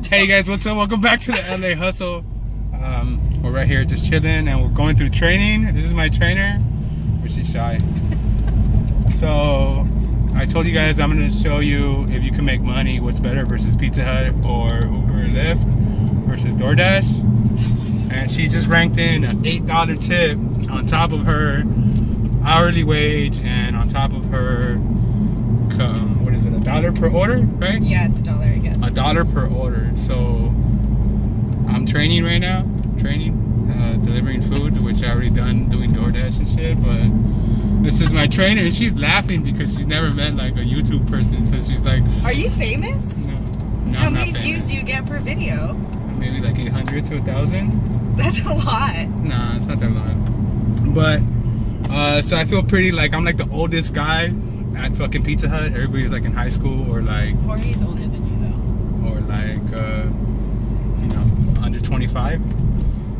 Hey guys, what's up? Welcome back to the LA Hustle. We're right here just chilling and we're going through training. This is my trainer, but she's shy. So I told you guys I'm going to show you if you can make money, what's better versus Pizza Hut or Uber or Lyft versus Doordash. And she just ranked in an $8 tip on top of her hourly wage and on top of her, what is it, $1 per order, right? Yeah, it's $1, I guess. $1 per order. So I'm training right now, delivering food, which I already done doing DoorDash and shit, but this is my trainer and she's laughing because she's never met like a YouTube person, so she's like, are you famous? No, How I'm not many views famous. do you get per video? Maybe like 800 to 1,000. That's a lot. Nah, it's not that lot. But so I feel pretty like I'm like the oldest guy at fucking Pizza Hut. Everybody's like in high school or like Jorge's older than you though. or like you know, under 25.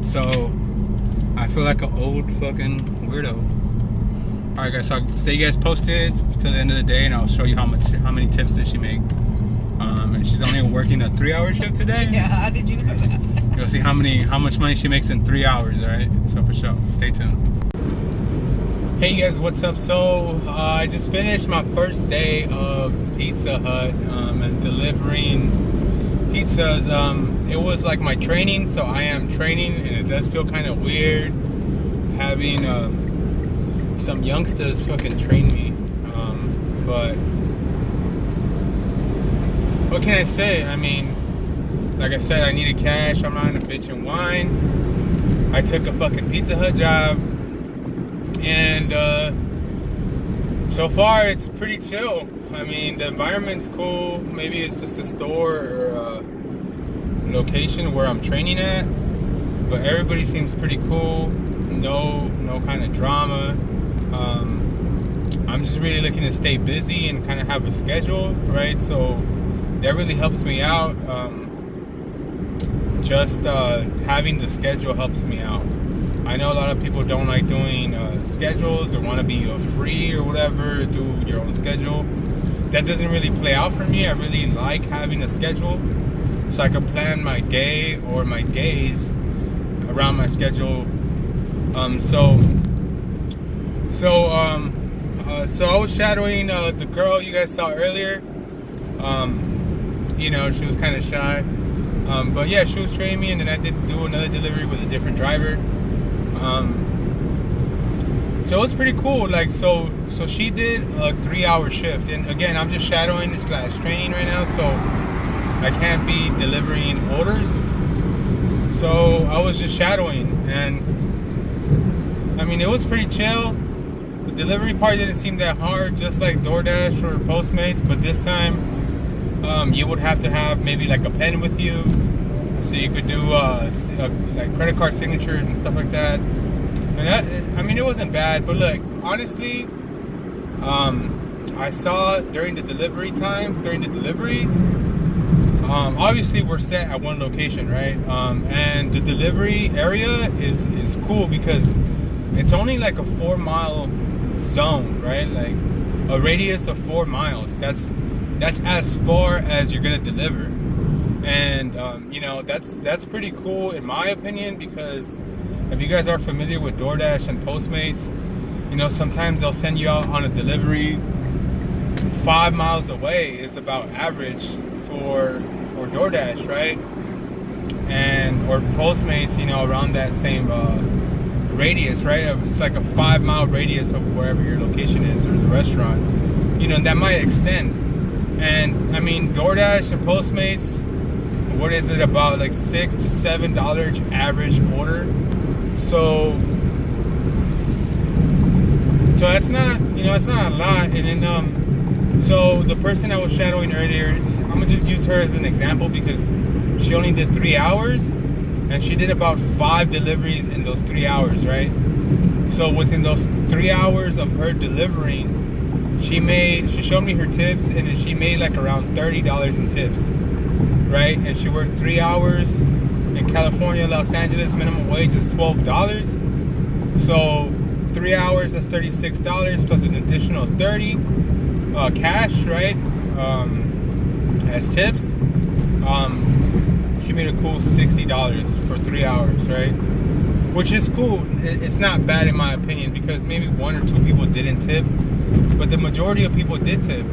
So I feel like an old fucking weirdo. Alright guys, so I'll stay you guys posted till the end of the day and I'll show you how many tips did she make. And she's only working a 3-hour shift today. Yeah, how did you know that? You'll see how much money she makes in 3 hours, alright? So for sure, stay tuned. Hey guys, what's up? So I just finished my first day of Pizza Hut and delivering pizzas. It was like my training, so I am training and it does feel kind of weird having some youngsters fucking train me. But what can I say? I mean, like I said, I needed cash. I'm not gonna bitch and whine. I took a fucking Pizza Hut job. And so far it's pretty chill. I mean, the environment's cool. Maybe it's just a store or a location where I'm training at, but everybody seems pretty cool. No kind of drama. I'm just really looking to stay busy and kind of have a schedule, right? So that really helps me out. Just having the schedule helps me out. I know a lot of people don't like doing schedules or want to be free or whatever, do your own schedule. That doesn't really play out for me. I really like having a schedule so I can plan my day or my days around my schedule. So I was shadowing the girl you guys saw earlier. You know, she was kind of shy. But yeah, she was training me and then I did do another delivery with a different driver. So it was pretty cool. Like, so she did a 3-hour shift, and again, I'm just shadowing / training right now, so I can't be delivering orders. So I was just shadowing, and I mean, it was pretty chill. The delivery part didn't seem that hard, just like DoorDash or Postmates, but this time you would have to have maybe like a pen with you, so you could do like credit card signatures and stuff like that. And that, I mean, it wasn't bad, but look, honestly, I saw during the delivery times, during the deliveries, obviously we're set at one location, right? And the delivery area is cool because it's only like a 4-mile zone, right? Like a radius of 4 miles. That's as far as you're gonna deliver. And you know, that's pretty cool in my opinion, because if you guys are familiar with DoorDash and Postmates, you know, sometimes they'll send you out on a delivery 5 miles away is about average for DoorDash, right? And or Postmates, you know, around that same radius, right? It's like a 5-mile radius of wherever your location is or the restaurant, you know, that might extend. And I mean, DoorDash and Postmates, what is it, about like $6 to $7 average order? So that's not, you know, it's not a lot. And then so the person I was shadowing earlier, I'm gonna just use her as an example because she only did 3 hours and she did about 5 deliveries in those 3 hours, right? So within those 3 hours of her delivering, she showed me her tips, and she made like around $30 in tips, right? And she worked 3 hours. In California, Los Angeles, minimum wage is $12. So 3 hours, that's $36 plus an additional $30 cash, right? As tips. she made a cool $60 for 3 hours, right? Which is cool. It's not bad in my opinion, because maybe 1 or 2 people didn't tip, but the majority of people did tip.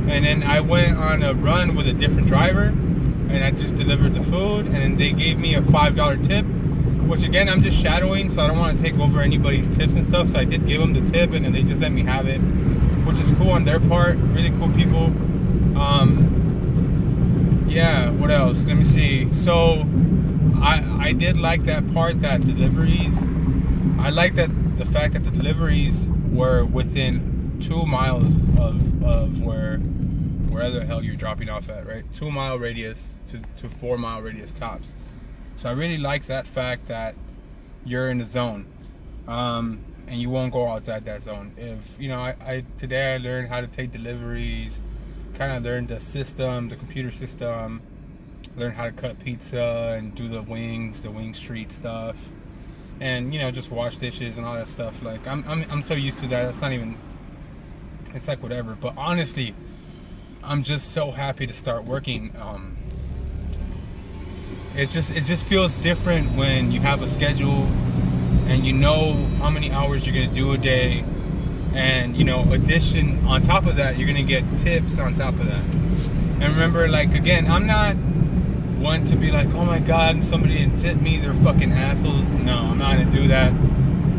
And then I went on a run with a different driver, and I just delivered the food, and they gave me a $5 tip, which again, I'm just shadowing, so I don't want to take over anybody's tips and stuff. So I did give them the tip, and then they just let me have it, which is cool on their part. Really cool people. Yeah, what else? Let me see. So I did like that part, that deliveries. I like that the fact that the deliveries were within 2 miles of where the hell you're dropping off at, right? 2 mile radius to 4 mile radius tops. So I really like that fact that you're in the zone, and you won't go outside that zone. If you know, today I learned how to take deliveries, kind of learned the system, the computer system, learned how to cut pizza and do the wing street stuff, and you know, just wash dishes and all that stuff. Like I'm so used to that. That's not even. It's like whatever. But honestly, I'm just so happy to start working. It just feels different when you have a schedule and you know how many hours you're gonna do a day, and you know, addition on top of that, you're gonna get tips on top of that. And remember, like again, I'm not one to be like, oh my god, somebody didn't tip me, they're fucking assholes. No, I'm not gonna do that.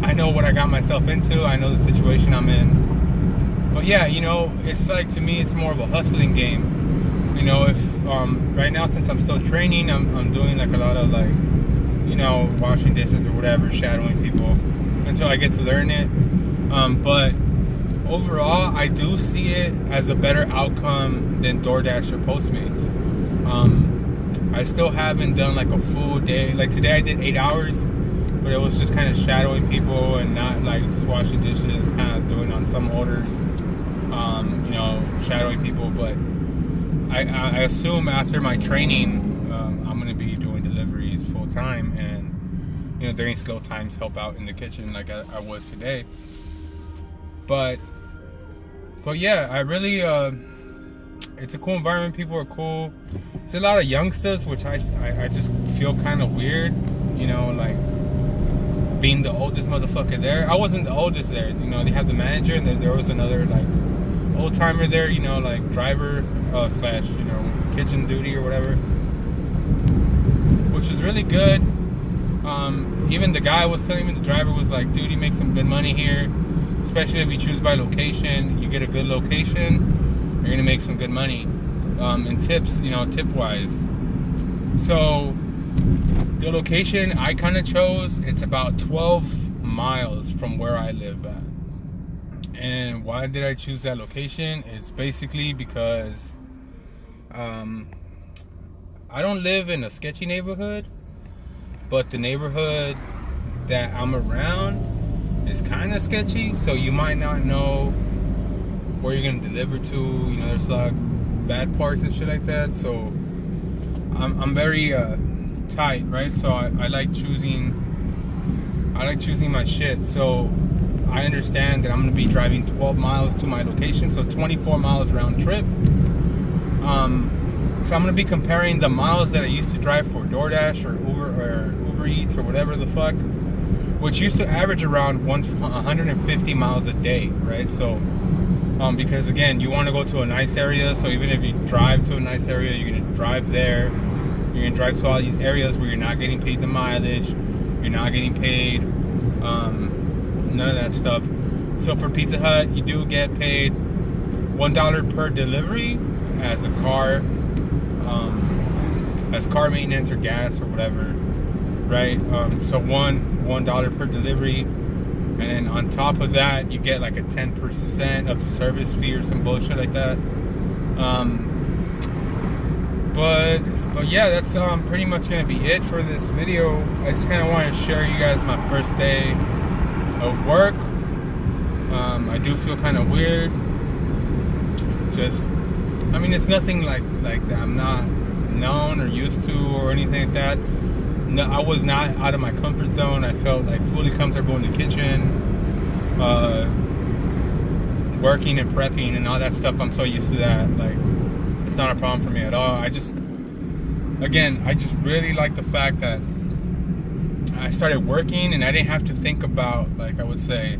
I know what I got myself into. I know the situation I'm in. But yeah, you know, it's like, to me, it's more of a hustling game. You know, if right now, since I'm still training, I'm doing like a lot of like, you know, washing dishes or whatever, shadowing people until I get to learn it. But overall, I do see it as a better outcome than Doordash or Postmates. I still haven't done like a full day. Like today I did 8 hours, but it was just kind of shadowing people and not like just washing dishes, kind of doing on some orders, you know, shadowing people. But I assume after my training, I'm going to be doing deliveries full time, and you know, during slow times help out in the kitchen like I was today. But yeah, I really, it's a cool environment. People are cool. It's a lot of youngsters, which I just feel kind of weird, you know, like being the oldest motherfucker there. I wasn't the oldest there, you know. They have the manager, and then there was another like old timer there, you know, like driver slash, you know, kitchen duty or whatever, which was really good. Even the guy was telling me, the driver was like, dude, you make some good money here, especially if you choose by location. You get a good location, you're gonna make some good money. And tips, you know, tip wise. So the location I kind of chose, it's about 12 miles from where I live at. And why did I choose that location? It's basically because I don't live in a sketchy neighborhood, but the neighborhood that I'm around is kind of sketchy, so you might not know where you're gonna deliver to. You know, there's like bad parts and shit like that. So I'm very tight, right? So I like choosing my shit. So I understand that I'm gonna be driving 12 miles to my location, so 24 miles round trip. So I'm gonna be comparing the miles that I used to drive for DoorDash or Uber Eats or whatever the fuck, which used to average around 150 miles a day, right? So because again, you want to go to a nice area, so even if you drive to a nice area, you're gonna drive there. You're gonna drive to all these areas where you're not getting paid the mileage, you're not getting paid none of that stuff. So for Pizza Hut, you do get paid $1 per delivery as a car, as car maintenance or gas or whatever, right? So $1 per delivery. And then on top of that, you get like a 10% of the service fee or some bullshit like that. But yeah, that's pretty much gonna be it for this video. I just kind of want to share you guys my first day of work. I do feel kind of weird. Just, I mean, it's nothing like that I'm not known or used to or anything like that. No, I was not out of my comfort zone. I felt like fully comfortable in the kitchen, working and prepping and all that stuff. I'm so used to that. Like, it's not a problem for me at all. again, I just really like the fact that I started working and I didn't have to think about, like I would say,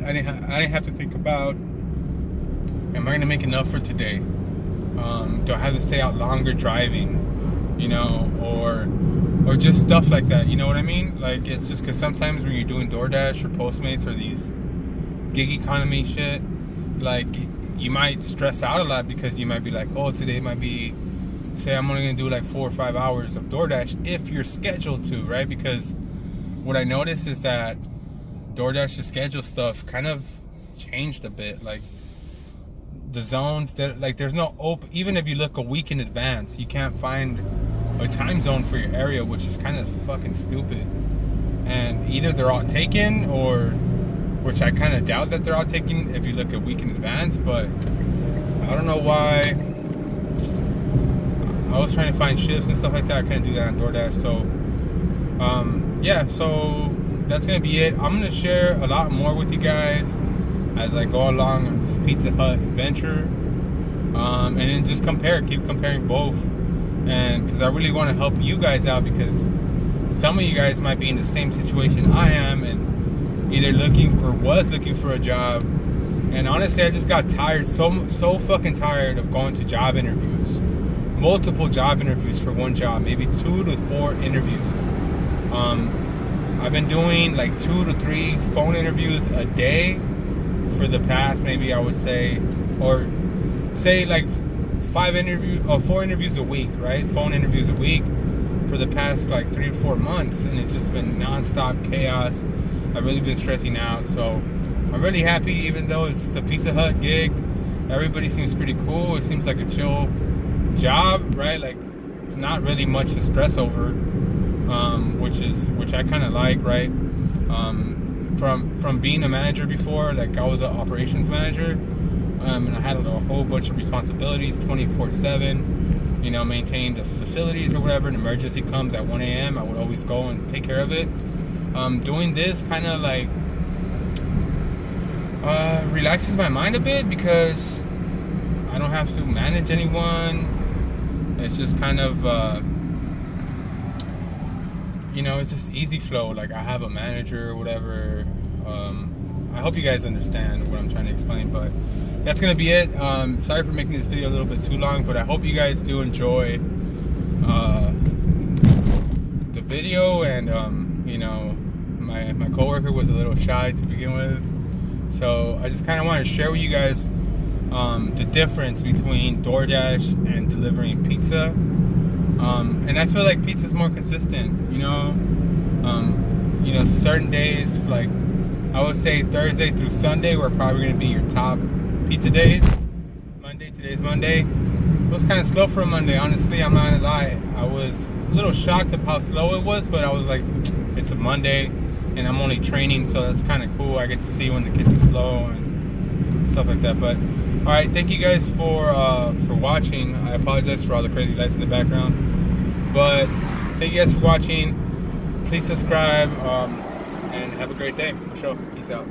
I didn't have to think about, am I gonna make enough for today? Do I have to stay out longer driving? You know, or just stuff like that. You know what I mean? Like, it's just because sometimes when you're doing Doordash or Postmates or these gig economy shit, like, you might stress out a lot because you might be like, oh, today might be, say I'm only gonna do like 4 or 5 hours of Doordash if you're scheduled to, right? Because what I noticed is that DoorDash's schedule stuff kind of changed a bit. Like, the zones that, like, there's no open, even if you look a week in advance, you can't find a time zone for your area, which is kind of fucking stupid. And either they're all taken, or, which I kind of doubt that they're all taken if you look a week in advance, but I don't know why. I was trying to find shifts and stuff like that. I couldn't do that on DoorDash. So yeah, so that's gonna be it. I'm gonna share a lot more with you guys as I go along on this Pizza Hut adventure, and then just keep comparing both, and because I really want to help you guys out, because some of you guys might be in the same situation I am, and either looking or was looking for a job. And honestly, I just got tired, so fucking tired of going to job interviews, multiple job interviews for one job, maybe 2 to 4 interviews. I've been doing like 2 to 3 phone interviews a day for the past, maybe I would say, or say like 4 interviews a week, right? Phone interviews a week for the past like 3 or 4 months, and it's just been non-stop chaos. I've really been stressing out, so I'm really happy, even though it's just a Pizza Hut gig. Everybody seems pretty cool. It seems like a chill job, right? Like, not really much to stress over, which I kind of like, right? From being a manager before, like I was an operations manager, and I had a whole bunch of responsibilities 24/7, you know, maintain the facilities or whatever. An emergency comes at 1 a.m., I would always go and take care of it. Doing this kind of like relaxes my mind a bit, because I don't have to manage anyone. It's just kind of you know, it's just easy flow. Like, I have a manager or whatever. I hope you guys understand what I'm trying to explain, but that's gonna be it. Sorry for making this video a little bit too long, but I hope you guys do enjoy the video. And you know, my coworker was a little shy to begin with, so I just kind of want to share with you guys the difference between DoorDash and delivering pizza. And I feel like pizza's more consistent, you know. Certain days, like I would say Thursday through Sunday, were probably going to be your top pizza days. Today's Monday. It was kind of slow for a Monday, honestly. I'm not gonna lie. I was a little shocked at how slow it was, but I was like, it's a Monday, and I'm only training, so that's kind of cool. I get to see when the kids are slow and stuff like that. But all right, thank you guys for watching. I apologize for all the crazy lights in the background, but thank you guys for watching. Please subscribe, and have a great day. For sure. Peace out.